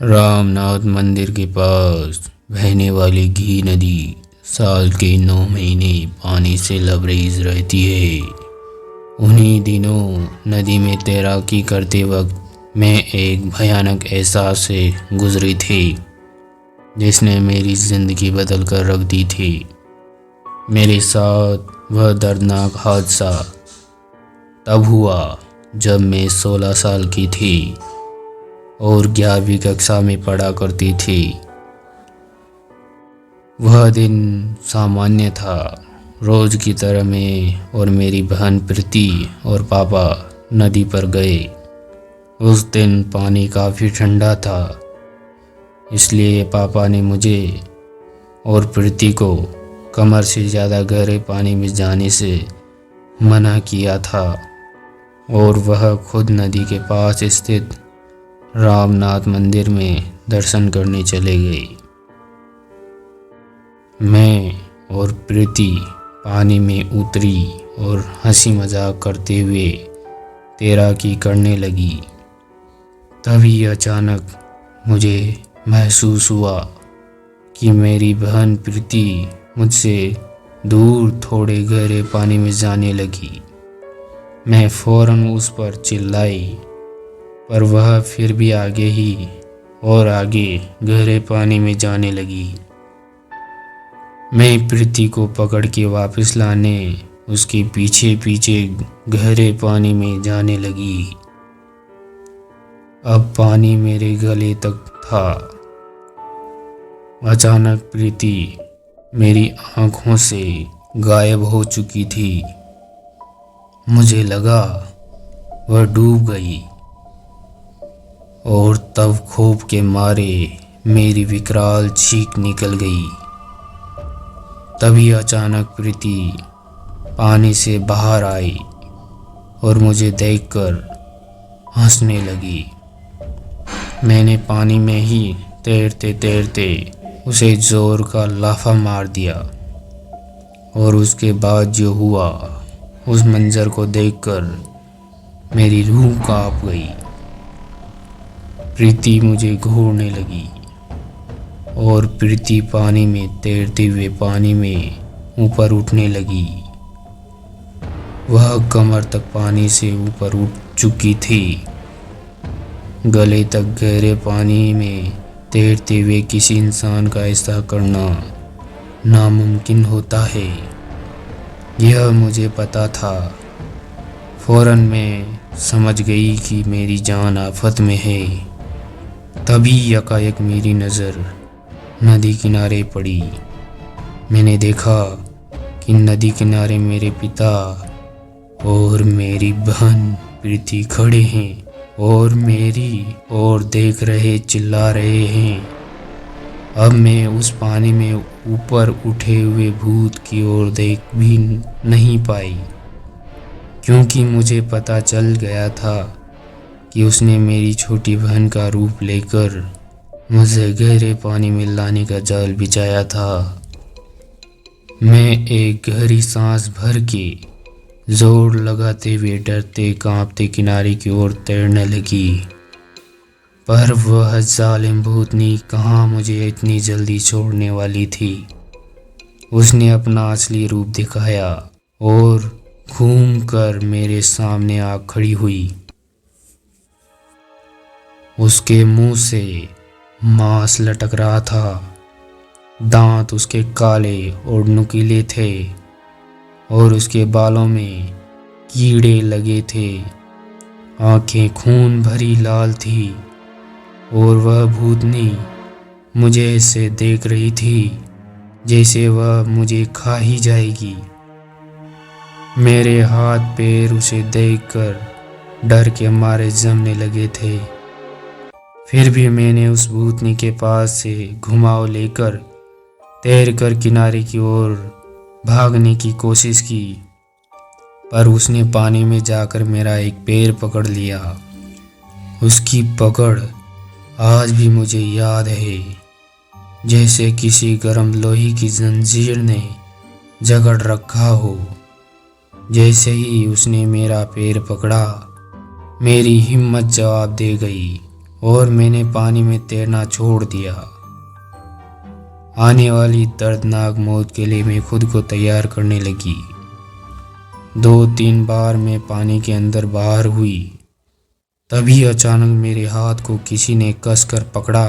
रामनाथ मंदिर के पास बहने वाली घी नदी साल के 9 महीने पानी से लबरेज रहती है। उन्हीं दिनों नदी में तैराकी करते वक्त मैं एक भयानक एहसास से गुजरी थी जिसने मेरी ज़िंदगी बदल कर रख दी थी। मेरे साथ वह दर्दनाक हादसा तब हुआ जब मैं 16 साल की थी और 11वीं कक्षा में पढ़ा करती थी। वह दिन सामान्य था। रोज़ की तरह मैं और मेरी बहन प्रीति और पापा नदी पर गए। उस दिन पानी काफ़ी ठंडा था, इसलिए पापा ने मुझे और प्रीति को कमर से ज़्यादा गहरे पानी में जाने से मना किया था और वह खुद नदी के पास स्थित रामनाथ मंदिर में दर्शन करने चले गए। मैं और प्रीति पानी में उतरी और हंसी मजाक करते हुए तैराकी करने लगी। तभी अचानक मुझे महसूस हुआ कि मेरी बहन प्रीति मुझसे दूर थोड़े गहरे पानी में जाने लगी। मैं फौरन उस पर चिल्लाई, पर वह फिर भी आगे ही और आगे गहरे पानी में जाने लगी। मैं प्रीति को पकड़ के वापस लाने उसके पीछे पीछे गहरे पानी में जाने लगी। अब पानी मेरे गले तक था। अचानक प्रीति मेरी आंखों से गायब हो चुकी थी। मुझे लगा वह डूब गई और तब खौफ के मारे मेरी विकराल चीख निकल गई। तभी अचानक प्रीति पानी से बाहर आई और मुझे देखकर हंसने लगी। मैंने पानी में ही तैरते तैरते उसे जोर का लाफा मार दिया और उसके बाद जो हुआ उस मंजर को देखकर मेरी रूह कांप गई। प्रीति मुझे घूरने लगी और प्रीति पानी में तैरते हुए पानी में ऊपर उठने लगी। वह कमर तक पानी से ऊपर उठ चुकी थी। गले तक गहरे पानी में तैरते हुए किसी इंसान का ऐसा करना नामुमकिन होता है, यह मुझे पता था। फौरन मैं समझ गई कि मेरी जान आफत में है। तभी यकायक मेरी नज़र नदी किनारे पड़ी। मैंने देखा कि नदी किनारे मेरे पिता और मेरी बहन प्रीति खड़े हैं और मेरी ओर देख रहे, चिल्ला रहे हैं। अब मैं उस पानी में ऊपर उठे हुए भूत की ओर देख भी नहीं पाई, क्योंकि मुझे पता चल गया था कि उसने मेरी छोटी बहन का रूप लेकर मुझे गहरे पानी में लाने का जाल बिछाया था। मैं एक गहरी सांस भर के जोर लगाते हुए डरते कांपते किनारे की ओर तैरने लगी, पर वह जालिम भूतनी कहाँ मुझे इतनी जल्दी छोड़ने वाली थी। उसने अपना असली रूप दिखाया और घूमकर मेरे सामने आ खड़ी हुई। उसके मुंह से मांस लटक रहा था। दांत उसके काले और नुकीले थे और उसके बालों में कीड़े लगे थे। आंखें खून भरी लाल थी और वह भूतनी मुझे ऐसे देख रही थी जैसे वह मुझे खा ही जाएगी। मेरे हाथ पैर उसे देखकर डर के मारे जमने लगे थे। फिर भी मैंने उस भूतनी के पास से घुमाव लेकर तैरकर किनारे की ओर भागने की कोशिश की, पर उसने पानी में जाकर मेरा एक पैर पकड़ लिया। उसकी पकड़ आज भी मुझे याद है, जैसे किसी गर्म लोहे की जंजीर ने जकड़ रखा हो। जैसे ही उसने मेरा पैर पकड़ा, मेरी हिम्मत जवाब दे गई और मैंने पानी में तैरना छोड़ दिया। आने वाली दर्दनाक मौत के लिए मैं खुद को तैयार करने लगी। 2-3 बार मैं पानी के अंदर बाहर हुई। तभी अचानक मेरे हाथ को किसी ने कसकर पकड़ा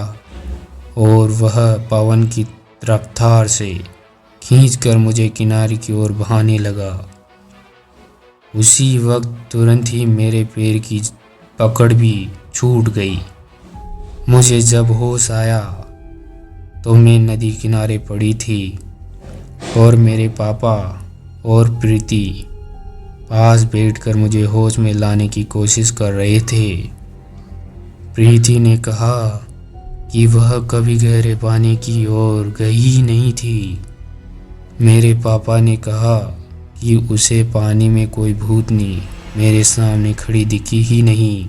और वह पवन की रफ्तार से खींचकर मुझे किनारे की ओर बहाने लगा। उसी वक्त तुरंत ही मेरे पैर की पकड़ भी छूट गई। मुझे जब होश आया तो मैं नदी किनारे पड़ी थी और मेरे पापा और प्रीति पास बैठकर मुझे होश में लाने की कोशिश कर रहे थे। प्रीति ने कहा कि वह कभी गहरे पानी की ओर गई ही नहीं थी। मेरे पापा ने कहा कि उसे पानी में कोई भूतनी मेरे सामने खड़ी दिखी ही नहीं।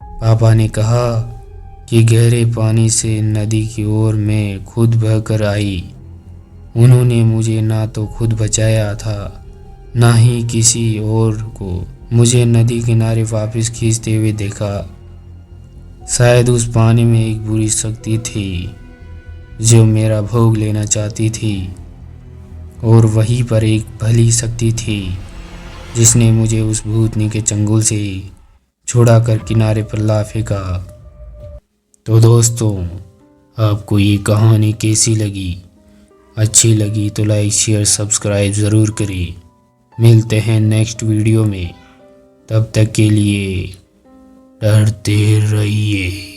पापा ने कहा कि गहरे पानी से नदी की ओर मैं खुद बहकर आई। उन्होंने मुझे ना तो खुद बचाया था, ना ही किसी और को मुझे नदी किनारे वापस खींचते हुए देखा। शायद उस पानी में एक बुरी शक्ति थी जो मेरा भोग लेना चाहती थी, और वहीं पर एक भली शक्ति थी जिसने मुझे उस भूतनी के चंगुल से छुड़ाकर किनारे पर ला फेंका। तो दोस्तों, आपको ये कहानी कैसी लगी? अच्छी लगी तो लाइक शेयर सब्सक्राइब ज़रूर करें। मिलते हैं नेक्स्ट वीडियो में, तब तक के लिए डरते रहिए।